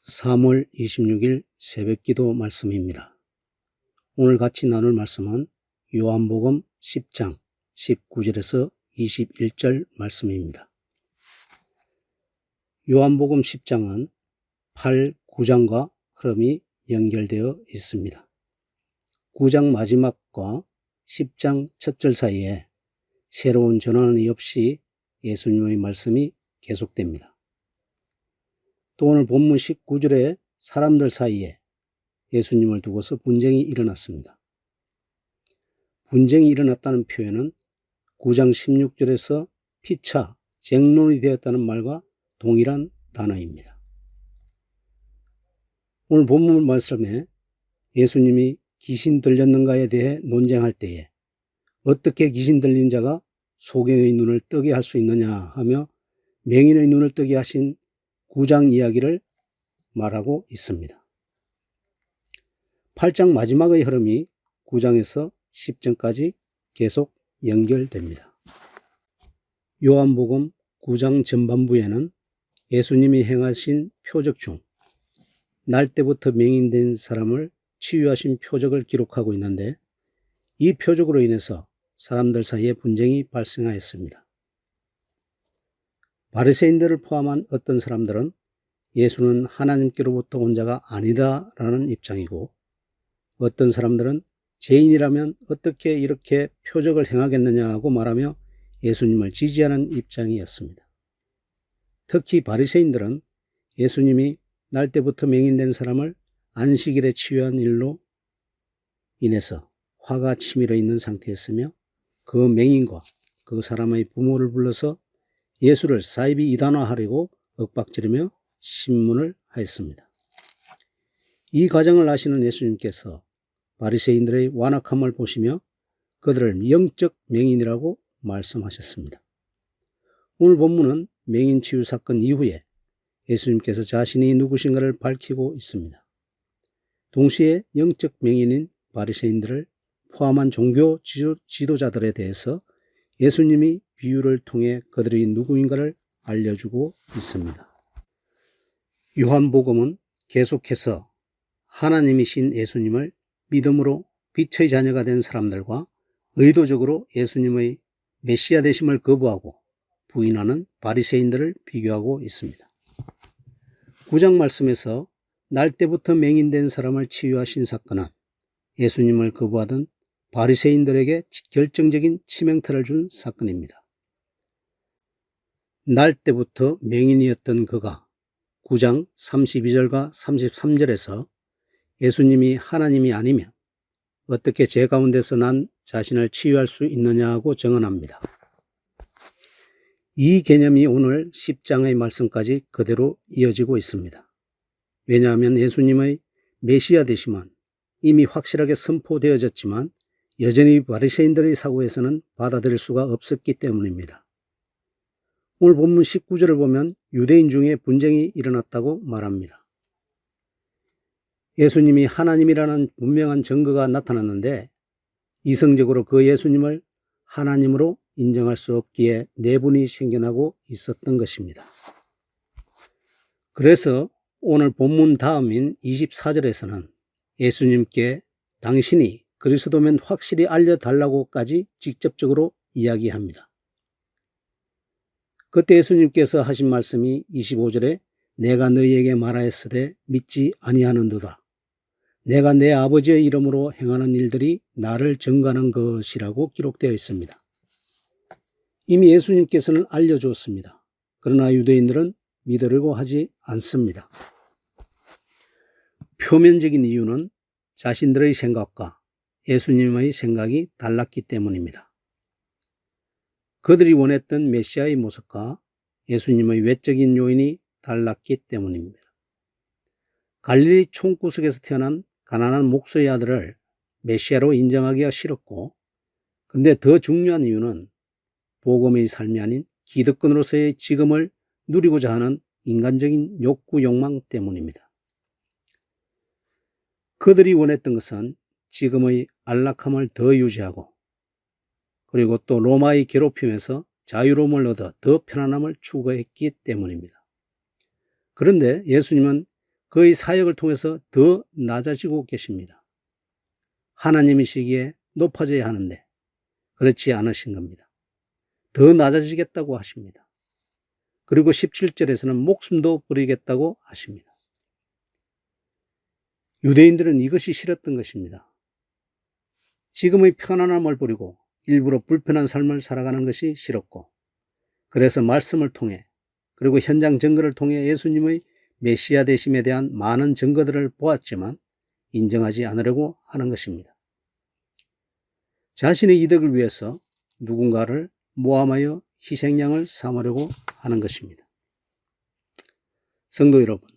3월 26일 새벽기도 말씀입니다. 오늘 같이 나눌 말씀은 요한복음 10장 19절에서 21절 말씀입니다. 요한복음 10장은 8, 9장과 흐름이 연결되어 있습니다. 9장 마지막과 10장 첫 절 사이에 새로운 전환이 없이 예수님의 말씀이 계속됩니다. 또 오늘 본문 19절에 사람들 사이에 예수님을 두고서 분쟁이 일어났습니다. 분쟁이 일어났다는 표현은 9장 16절에서 피차 쟁론이 되었다는 말과 동일한 단어입니다. 오늘 본문 말씀에 예수님이 귀신 들렸는가에 대해 논쟁할 때에 어떻게 귀신 들린 자가 소경의 눈을 뜨게 할 수 있느냐 하며 맹인의 눈을 뜨게 하신 9장 이야기를 말하고 있습니다. 8장 마지막의 흐름이 9장에서 10장까지 계속 연결됩니다. 요한복음 9장 전반부에는 예수님이 행하신 표적 중 날 때부터 맹인된 사람을 치유하신 표적을 기록하고 있는데, 이 표적으로 인해서 사람들 사이에 분쟁이 발생하였습니다. 바리새인들을 포함한 어떤 사람들은 예수는 하나님께로부터 온 자가 아니다라는 입장이고, 어떤 사람들은 죄인이라면 어떻게 이렇게 표적을 행하겠느냐고 말하며 예수님을 지지하는 입장이었습니다. 특히 바리새인들은 예수님이 날 때부터 맹인된 사람을 안식일에 치유한 일로 인해서 화가 치밀어 있는 상태였으며, 그 맹인과 그 사람의 부모를 불러서 예수를 사이비 이단화하려고 윽박지르며 신문을 하였습니다. 이 과정을 아시는 예수님께서 바리새인들의 완악함을 보시며 그들을 영적 맹인이라고 말씀하셨습니다. 오늘 본문은 맹인 치유 사건 이후에 예수님께서 자신이 누구신가를 밝히고 있습니다. 동시에 영적 맹인인 바리새인들을 포함한 종교 지도자들에 대해서 예수님이 비유를 통해 그들이 누구인가를 알려주고 있습니다. 요한복음은 계속해서 하나님이신 예수님을 믿음으로 빛의 자녀가 된 사람들과 의도적으로 예수님의 메시아 되심을 거부하고 부인하는 바리새인들을 비교하고 있습니다. 9장 말씀에서 날 때부터 맹인된 사람을 치유하신 사건은 예수님을 거부하던 바리새인들에게 결정적인 치명타를 준 사건입니다. 날 때부터 맹인이었던 그가 9장 32절과 33절에서 예수님이 하나님이 아니면 어떻게 제 가운데서 난 자신을 치유할 수 있느냐고 정언합니다. 이 개념이 오늘 10장의 말씀까지 그대로 이어지고 있습니다. 왜냐하면 예수님의 메시아 되심은 이미 확실하게 선포되어졌지만 여전히 바리새인들의 사고에서는 받아들일 수가 없었기 때문입니다. 오늘 본문 19절을 보면 유대인 중에 분쟁이 일어났다고 말합니다. 예수님이 하나님이라는 분명한 증거가 나타났는데 이성적으로 그 예수님을 하나님으로 인정할 수 없기에 내분이 생겨나고 있었던 것입니다. 그래서 오늘 본문 다음인 24절에서는 예수님께 당신이 그리스도면 확실히 알려달라고까지 직접적으로 이야기합니다. 그때 예수님께서 하신 말씀이 25절에 내가 너희에게 말하였으되 믿지 아니하는도다. 내가 내 아버지의 이름으로 행하는 일들이 나를 증거하는 것이라고 기록되어 있습니다. 이미 예수님께서는 알려주었습니다. 그러나 유대인들은 믿으려고 하지 않습니다. 표면적인 이유는 자신들의 생각과 예수님의 생각이 달랐기 때문입니다. 그들이 원했던 메시아의 모습과 예수님의 외적인 요인이 달랐기 때문입니다. 갈릴리 총구석에서 태어난 가난한 목소의 아들을 메시아로 인정하기가 싫었고, 그런데 더 중요한 이유는 복음의 삶이 아닌 기득권으로서의 지금을 누리고자 하는 인간적인 욕구 욕망 때문입니다. 그들이 원했던 것은 지금의 안락함을 더 유지하고, 그리고 또 로마의 괴롭힘에서 자유로움을 얻어 더 편안함을 추구했기 때문입니다. 그런데 예수님은 그의 사역을 통해서 더 낮아지고 계십니다. 하나님이시기에 높아져야 하는데 그렇지 않으신 겁니다. 더 낮아지겠다고 하십니다. 그리고 17절에서는 목숨도 버리겠다고 하십니다. 유대인들은 이것이 싫었던 것입니다. 지금의 편안함을 버리고 일부러 불편한 삶을 살아가는 것이 싫었고, 그래서 말씀을 통해 그리고 현장 증거를 통해 예수님의 메시아 되심에 대한 많은 증거들을 보았지만 인정하지 않으려고 하는 것입니다. 자신의 이득을 위해서 누군가를 모함하여 희생양을 삼으려고 하는 것입니다. 성도 여러분,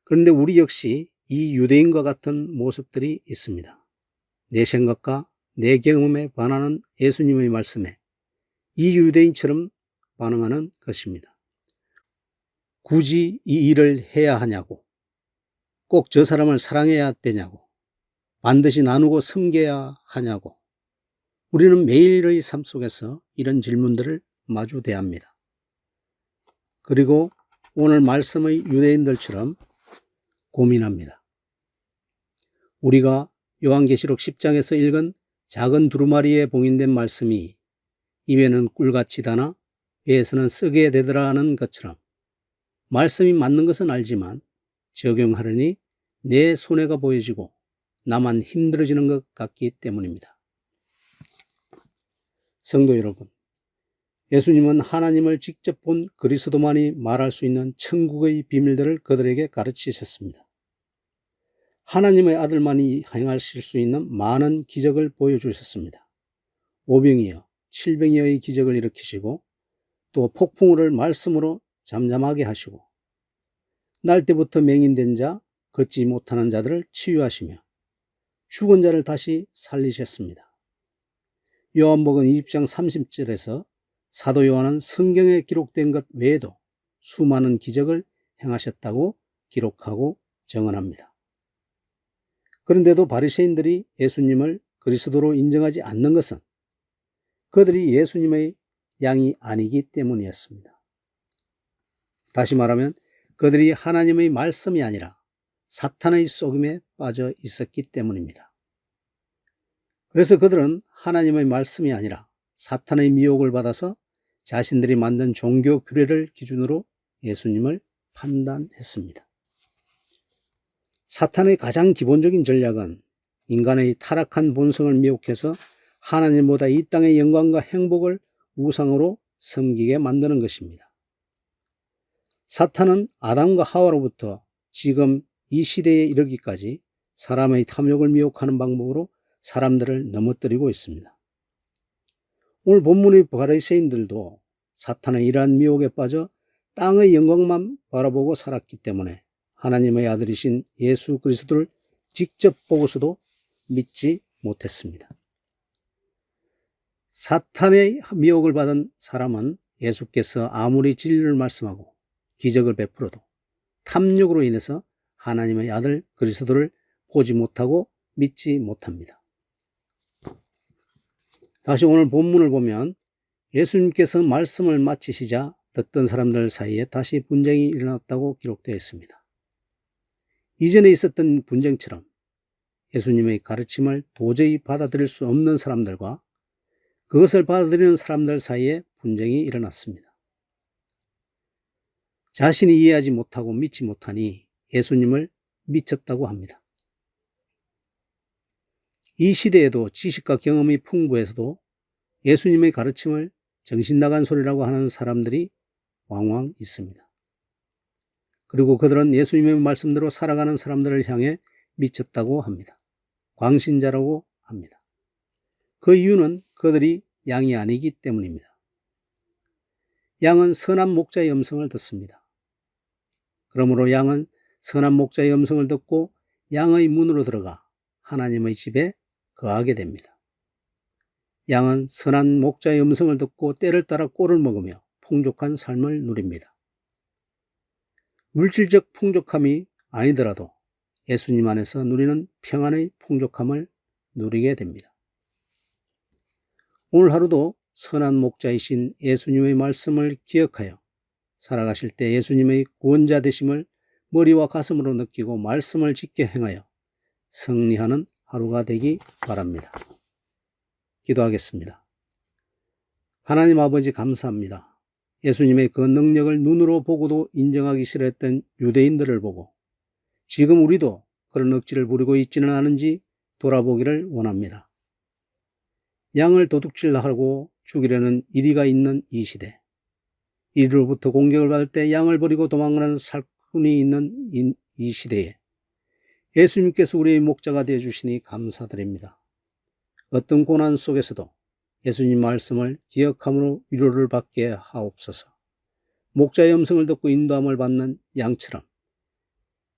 그런데 우리 역시 이 유대인과 같은 모습들이 있습니다. 내 생각과 내 경험에 반하는 예수님의 말씀에 이 유대인처럼 반응하는 것입니다. 굳이 이 일을 해야 하냐고, 꼭 저 사람을 사랑해야 되냐고, 반드시 나누고 섬겨야 하냐고, 우리는 매일의 삶 속에서 이런 질문들을 마주대합니다. 그리고 오늘 말씀의 유대인들처럼 고민합니다. 우리가 요한계시록 10장에서 읽은 작은 두루마리에 봉인된 말씀이 입에는 꿀같이 다나 배에서는 쓰게 되더라는 것처럼 말씀이 맞는 것은 알지만 적용하려니 내 손해가 보여지고 나만 힘들어지는 것 같기 때문입니다. 성도 여러분, 예수님은 하나님을 직접 본 그리스도만이 말할 수 있는 천국의 비밀들을 그들에게 가르치셨습니다. 하나님의 아들만이 행하실 수 있는 많은 기적을 보여주셨습니다. 오병이어, 칠병이어의 기적을 일으키시고 또 폭풍우를 말씀으로 잠잠하게 하시고 날 때부터 맹인된 자, 걷지 못하는 자들을 치유하시며 죽은 자를 다시 살리셨습니다. 요한복음 20장 30절에서 사도 요한은 성경에 기록된 것 외에도 수많은 기적을 행하셨다고 기록하고 증언합니다. 그런데도 바리새인들이 예수님을 그리스도로 인정하지 않는 것은 그들이 예수님의 양이 아니기 때문이었습니다. 다시 말하면 그들이 하나님의 말씀이 아니라 사탄의 속임에 빠져 있었기 때문입니다. 그래서 그들은 하나님의 말씀이 아니라 사탄의 미혹을 받아서 자신들이 만든 종교 규례를 기준으로 예수님을 판단했습니다. 사탄의 가장 기본적인 전략은 인간의 타락한 본성을 미혹해서 하나님보다 이 땅의 영광과 행복을 우상으로 섬기게 만드는 것입니다. 사탄은 아담과 하와로부터 지금 이 시대에 이르기까지 사람의 탐욕을 미혹하는 방법으로 사람들을 넘어뜨리고 있습니다. 오늘 본문의 바리새인들도 사탄의 이러한 미혹에 빠져 땅의 영광만 바라보고 살았기 때문에 하나님의 아들이신 예수 그리스도를 직접 보고서도 믿지 못했습니다. 사탄의 미혹을 받은 사람은 예수께서 아무리 진리를 말씀하고 기적을 베풀어도 탐욕으로 인해서 하나님의 아들 그리스도를 보지 못하고 믿지 못합니다. 다시 오늘 본문을 보면 예수님께서 말씀을 마치시자 듣던 사람들 사이에 다시 분쟁이 일어났다고 기록되어 있습니다. 이전에 있었던 분쟁처럼 예수님의 가르침을 도저히 받아들일 수 없는 사람들과 그것을 받아들이는 사람들 사이에 분쟁이 일어났습니다. 자신이 이해하지 못하고 믿지 못하니 예수님을 미쳤다고 합니다. 이 시대에도 지식과 경험이 풍부해서도 예수님의 가르침을 정신나간 소리라고 하는 사람들이 왕왕 있습니다. 그리고 그들은 예수님의 말씀대로 살아가는 사람들을 향해 미쳤다고 합니다. 광신자라고 합니다. 그 이유는 그들이 양이 아니기 때문입니다. 양은 선한 목자의 음성을 듣습니다. 그러므로 양은 선한 목자의 음성을 듣고 양의 문으로 들어가 하나님의 집에 거하게 됩니다. 양은 선한 목자의 음성을 듣고 때를 따라 꼴을 먹으며 풍족한 삶을 누립니다. 물질적 풍족함이 아니더라도 예수님 안에서 누리는 평안의 풍족함을 누리게 됩니다. 오늘 하루도 선한 목자이신 예수님의 말씀을 기억하여 살아가실 때 예수님의 구원자 되심을 머리와 가슴으로 느끼고 말씀을 지켜 행하여 승리하는 하루가 되기 바랍니다. 기도하겠습니다. 하나님 아버지 감사합니다. 예수님의 그 능력을 눈으로 보고도 인정하기 싫어했던 유대인들을 보고 지금 우리도 그런 억지를 부리고 있지는 않은지 돌아보기를 원합니다. 양을 도둑질하고 죽이려는 이리가 있는 이 시대, 이리로부터 공격을 받을 때 양을 버리고 도망가는 살꾼이 있는 이 시대에 예수님께서 우리의 목자가 되어주시니 감사드립니다. 어떤 고난 속에서도 예수님 말씀을 기억함으로 위로를 받게 하옵소서. 목자의 음성을 듣고 인도함을 받는 양처럼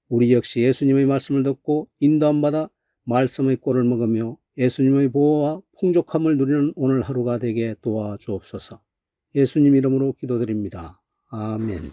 우리 역시 예수님의 말씀을 듣고 인도함 받아 말씀의 꼴을 먹으며 예수님의 보호와 풍족함을 누리는 오늘 하루가 되게 도와주옵소서. 예수님 이름으로 기도드립니다. 아멘.